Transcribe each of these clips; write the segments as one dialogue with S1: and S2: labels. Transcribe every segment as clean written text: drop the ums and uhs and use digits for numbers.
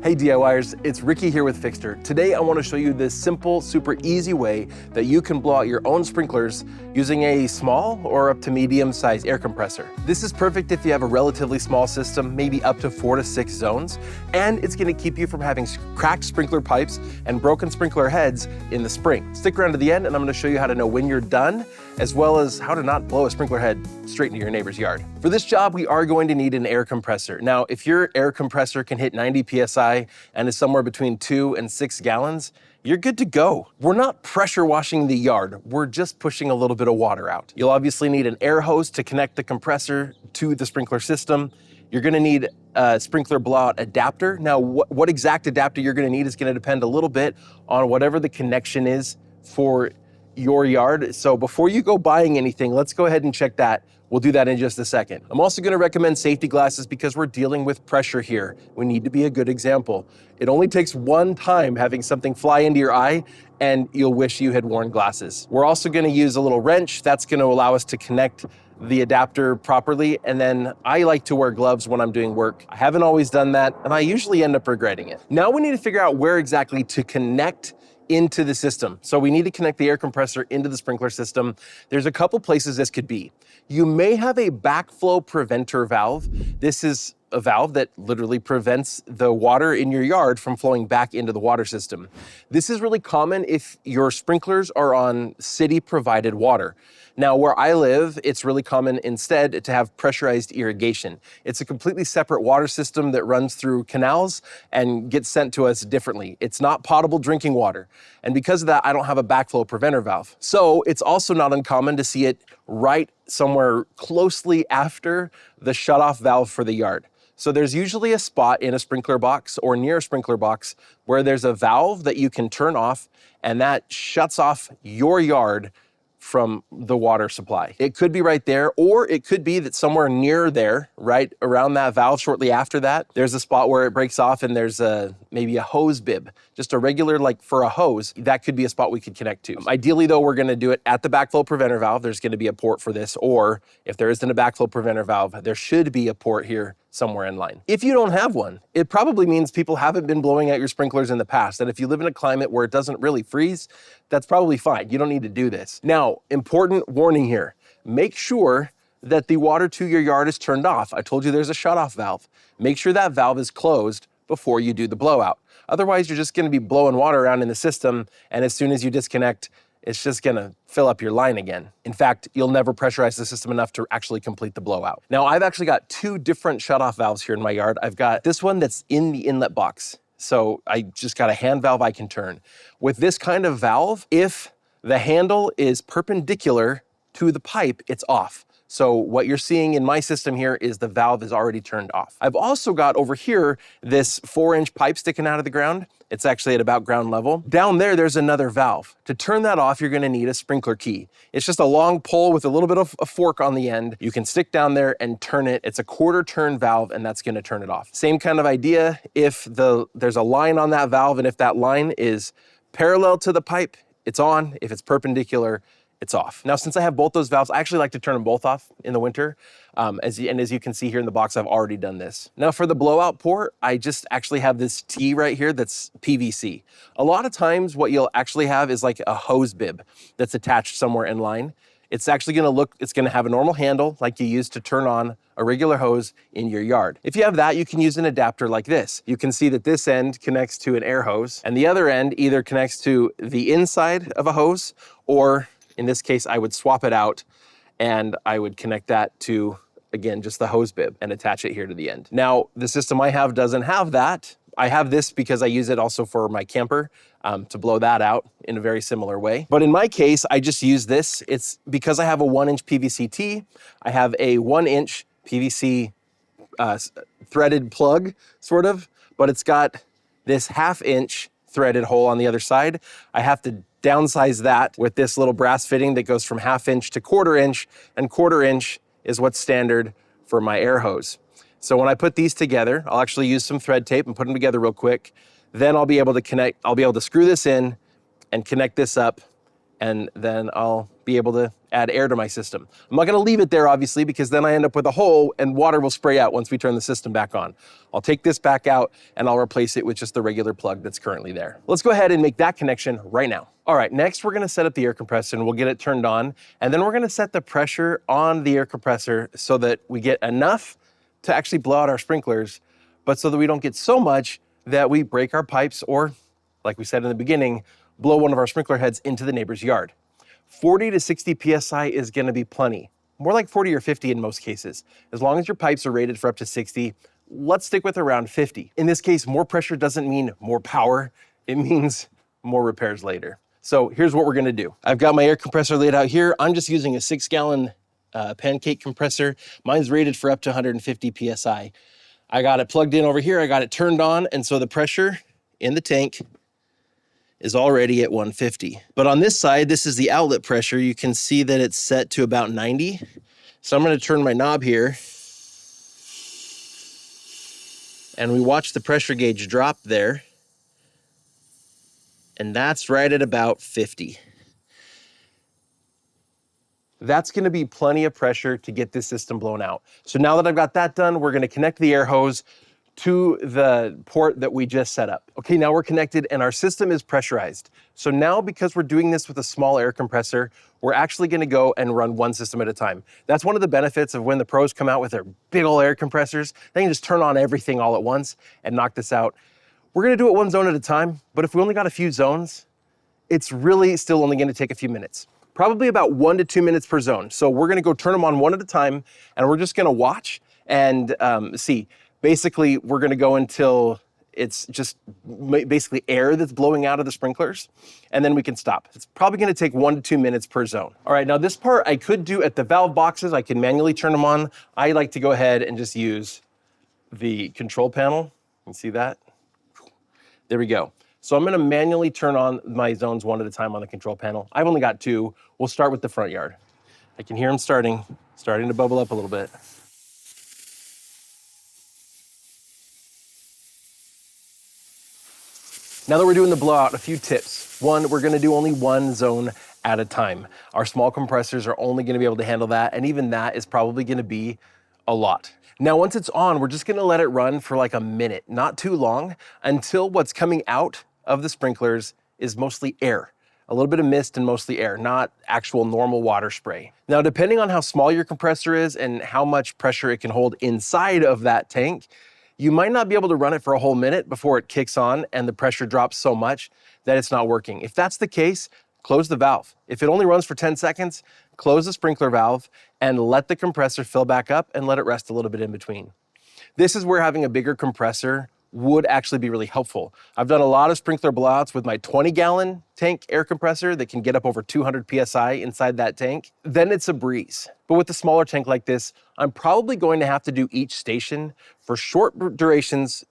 S1: Hey DIYers, it's Ricky here with Fixter. Today I want to show you this simple, super easy way that you can blow out your own sprinklers using a small or up to medium-sized air compressor. This is perfect if you have a relatively small system, maybe up to 4 to 6 zones, and it's going to keep you from having cracked sprinkler pipes and broken sprinkler heads in the spring. Stick around to the end and I'm going to show you how to know when you're done, as well as how to not blow a sprinkler head straight into your neighbor's yard. For this job, we are going to need an air compressor. Now, if your air compressor can hit 90 PSI and is somewhere between 2 and 6 gallons, you're good to go. We're not pressure washing the yard, we're just pushing a little bit of water out. You'll obviously need an air hose to connect the compressor to the sprinkler system. You're gonna need a sprinkler blowout adapter. Now, what exact adapter you're gonna need is gonna depend a little bit on whatever the connection is for your yard. So before you go buying anything, let's go ahead and check that. We'll do that in just a second. I'm also gonna recommend safety glasses because we're dealing with pressure here. We need to be a good example. It only takes one time having something fly into your eye and you'll wish you had worn glasses. We're also gonna use a little wrench. That's gonna allow us to connect the adapter properly. And then I like to wear gloves when I'm doing work. I haven't always done that and I usually end up regretting it. Now we need to figure out where exactly to connect into the system. So we need to connect the air compressor into the sprinkler system. There's a couple places this could be. You may have a backflow preventer valve. This is a valve that literally prevents the water in your yard from flowing back into the water system. This is really common if your sprinklers are on city-provided water. Now, where I live, it's really common instead to have pressurized irrigation. It's a completely separate water system that runs through canals and gets sent to us differently. It's not potable drinking water. And because of that, I don't have a backflow preventer valve. So it's also not uncommon to see it right somewhere closely after the shutoff valve for the yard. So there's usually a spot in a sprinkler box or near a sprinkler box where there's a valve that you can turn off and that shuts off your yard from the water supply. It could be right there, or it could be that somewhere near there, right around that valve shortly after that, there's a spot where it breaks off and there's maybe a hose bib, just a regular, like for a hose, that could be a spot we could connect to. Ideally though, we're gonna do it at the backflow preventer valve. There's gonna be a port for this, or if there isn't a backflow preventer valve, there should be a port here somewhere in line. If you don't have one, it probably means people haven't been blowing out your sprinklers in the past. And if you live in a climate where it doesn't really freeze, that's probably fine. You don't need to do this. Now, important warning here. Make sure that the water to your yard is turned off. I told you there's a shutoff valve. Make sure that valve is closed before you do the blowout. Otherwise, you're just gonna be blowing water around in the system, and as soon as you disconnect, it's just gonna fill up your line again. In fact, you'll never pressurize the system enough to actually complete the blowout. Now, I've actually got 2 different shutoff valves here in my yard. I've got this one that's in the inlet box. So I just got a hand valve I can turn. With this kind of valve, if the handle is perpendicular to the pipe, it's off. So what you're seeing in my system here is the valve is already turned off. I've also got over here this 4-inch pipe sticking out of the ground. It's actually at about ground level. Down there, there's another valve. To turn that off, you're gonna need a sprinkler key. It's just a long pole with a little bit of a fork on the end. You can stick down there and turn it. It's a 1/4 turn valve and that's gonna turn it off. Same kind of idea if there's a line on that valve and if that line is parallel to the pipe, it's on. If it's perpendicular, it's off. Now, since I have both those valves, I actually like to turn them both off in the winter. As you can see here in the box, I've already done this. Now for the blowout port, I just actually have this T right here that's PVC. A lot of times what you'll actually have is like a hose bib that's attached somewhere in line. It's actually it's gonna have a normal handle like you use to turn on a regular hose in your yard. If you have that, you can use an adapter like this. You can see that this end connects to an air hose and the other end either connects to the inside of a hose, or in this case, I would swap it out and I would connect that to, again, just the hose bib and attach it here to the end. Now, the system I have doesn't have that. I have this because I use it also for my camper to blow that out in a very similar way. But in my case, I just use this. It's because I have a 1-inch PVC T, I have a 1-inch PVC threaded plug, sort of, but it's got this 1/2-inch threaded hole on the other side. I have to downsize that with this little brass fitting that goes from 1/2 inch to 1/4 inch, and 1/4 inch is what's standard for my air hose. So when I put these together, I'll actually use some thread tape and put them together real quick. Then I'll be able to screw this in and connect this up and then I'll be able to add air to my system. I'm not gonna leave it there, obviously, because then I end up with a hole and water will spray out once we turn the system back on. I'll take this back out and I'll replace it with just the regular plug that's currently there. Let's go ahead and make that connection right now. All right, next we're gonna set up the air compressor and we'll get it turned on, and then we're gonna set the pressure on the air compressor so that we get enough to actually blow out our sprinklers, but so that we don't get so much that we break our pipes or, like we said in the beginning, blow one of our sprinkler heads into the neighbor's yard. 40 to 60 PSI is gonna be plenty. More like 40 or 50 in most cases. As long as your pipes are rated for up to 60, let's stick with around 50. In this case, more pressure doesn't mean more power, it means more repairs later. So here's what we're gonna do. I've got my air compressor laid out here. I'm just using a 6-gallon pancake compressor. Mine's rated for up to 150 PSI. I got it plugged in over here, I got it turned on, and so the pressure in the tank is already at 150. But on this side, this is the outlet pressure. You can see that it's set to about 90. So I'm gonna turn my knob here, and we watch the pressure gauge drop there, and that's right at about 50. That's gonna be plenty of pressure to get this system blown out. So now that I've got that done, we're gonna connect the air hose to the port that we just set up. Okay, now we're connected and our system is pressurized. So now, because we're doing this with a small air compressor, we're actually gonna go and run one system at a time. That's one of the benefits of when the pros come out with their big old air compressors. They can just turn on everything all at once and knock this out. We're gonna do it one zone at a time, but if we only got a few zones, it's really still only gonna take a few minutes. Probably about 1 to 2 minutes per zone. So we're gonna go turn them on one at a time, and we're just gonna watch and see. Basically, we're gonna go until it's just basically air that's blowing out of the sprinklers, and then we can stop. It's probably gonna take 1 to 2 minutes per zone. All right, now this part I could do at the valve boxes. I can manually turn them on. I like to go ahead and just use the control panel. You see that? There we go. So I'm gonna manually turn on my zones one at a time on the control panel. I've only got 2. We'll start with the front yard. I can hear them starting to bubble up a little bit. Now that we're doing the blowout, a few tips. 1, we're gonna do only 1 zone at a time. Our small compressors are only gonna be able to handle that, and even that is probably gonna be a lot. Now, once it's on, we're just gonna let it run for like a minute, not too long, until what's coming out of the sprinklers is mostly air. A little bit of mist and mostly air, not actual normal water spray. Now, depending on how small your compressor is and how much pressure it can hold inside of that tank, you might not be able to run it for a whole minute before it kicks on and the pressure drops so much that it's not working. If that's the case, close the valve. If it only runs for 10 seconds, close the sprinkler valve and let the compressor fill back up and let it rest a little bit in between. This is where having a bigger compressor would actually be really helpful. I've done a lot of sprinkler blowouts with my 20-gallon tank air compressor that can get up over 200 PSI inside that tank. Then it's a breeze. But with a smaller tank like this, I'm probably going to have to do each station for short durations,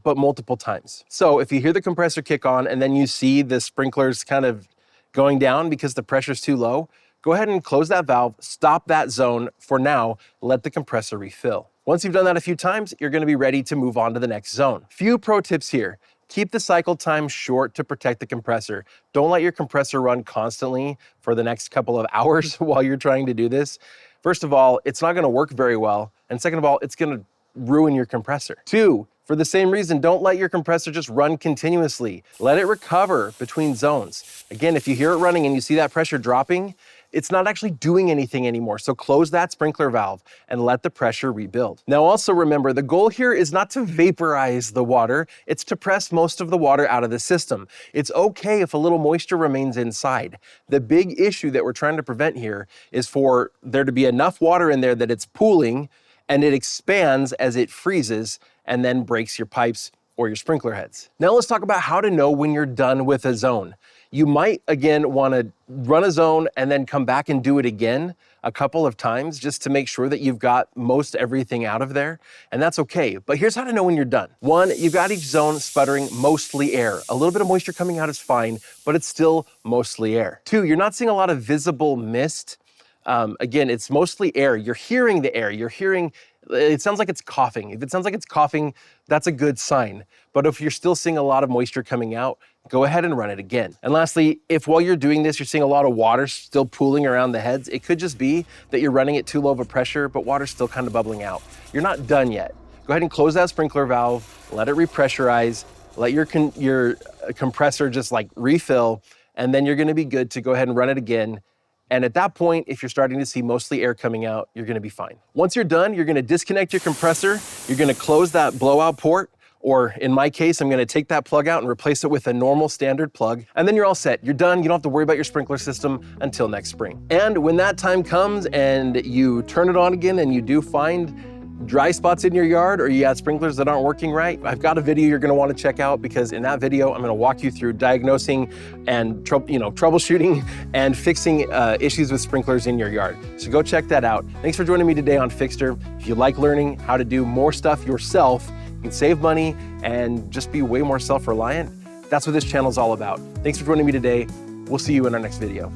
S1: but multiple times. So if you hear the compressor kick on and then you see the sprinklers kind of going down because the pressure's too low, go ahead and close that valve, stop that zone for now, let the compressor refill. Once you've done that a few times, you're gonna be ready to move on to the next zone. Few pro tips here. Keep the cycle time short to protect the compressor. Don't let your compressor run constantly for the next couple of hours while you're trying to do this. First of all, it's not gonna work very well. And second of all, it's gonna ruin your compressor. 2, for the same reason, don't let your compressor just run continuously. Let it recover between zones. Again, if you hear it running and you see that pressure dropping, it's not actually doing anything anymore. So close that sprinkler valve and let the pressure rebuild. Now also remember, the goal here is not to vaporize the water, it's to press most of the water out of the system. It's okay if a little moisture remains inside. The big issue that we're trying to prevent here is for there to be enough water in there that it's pooling and it expands as it freezes and then breaks your pipes or your sprinkler heads. Now let's talk about how to know when you're done with a zone. You might, again, wanna run a zone and then come back and do it again a couple of times just to make sure that you've got most everything out of there, and that's okay. But here's how to know when you're done. 1, you've got each zone sputtering mostly air. A little bit of moisture coming out is fine, but it's still mostly air. 2, you're not seeing a lot of visible mist. Again, it's mostly air. You're hearing the air. You're hearing It sounds like it's coughing. If it sounds like it's coughing, that's a good sign. But if you're still seeing a lot of moisture coming out, go ahead and run it again. And lastly, if while you're doing this, you're seeing a lot of water still pooling around the heads, it could just be that you're running it too low of a pressure, but water's still kind of bubbling out. You're not done yet. Go ahead and close that sprinkler valve, let it repressurize, let your compressor just like refill, and then you're gonna be good to go ahead and run it again. And at that point, if you're starting to see mostly air coming out, you're gonna be fine. Once you're done, you're gonna disconnect your compressor, you're gonna close that blowout port, or in my case, I'm gonna take that plug out and replace it with a normal standard plug, and then you're all set. You're done, you don't have to worry about your sprinkler system until next spring. And when that time comes and you turn it on again and you do find dry spots in your yard, or you have sprinklers that aren't working right, I've got a video you're gonna wanna check out, because in that video, I'm gonna walk you through diagnosing and troubleshooting and fixing issues with sprinklers in your yard. So go check that out. Thanks for joining me today on Fixter. If you like learning how to do more stuff yourself, you can save money and just be way more self-reliant, that's what this channel is all about. Thanks for joining me today. We'll see you in our next video.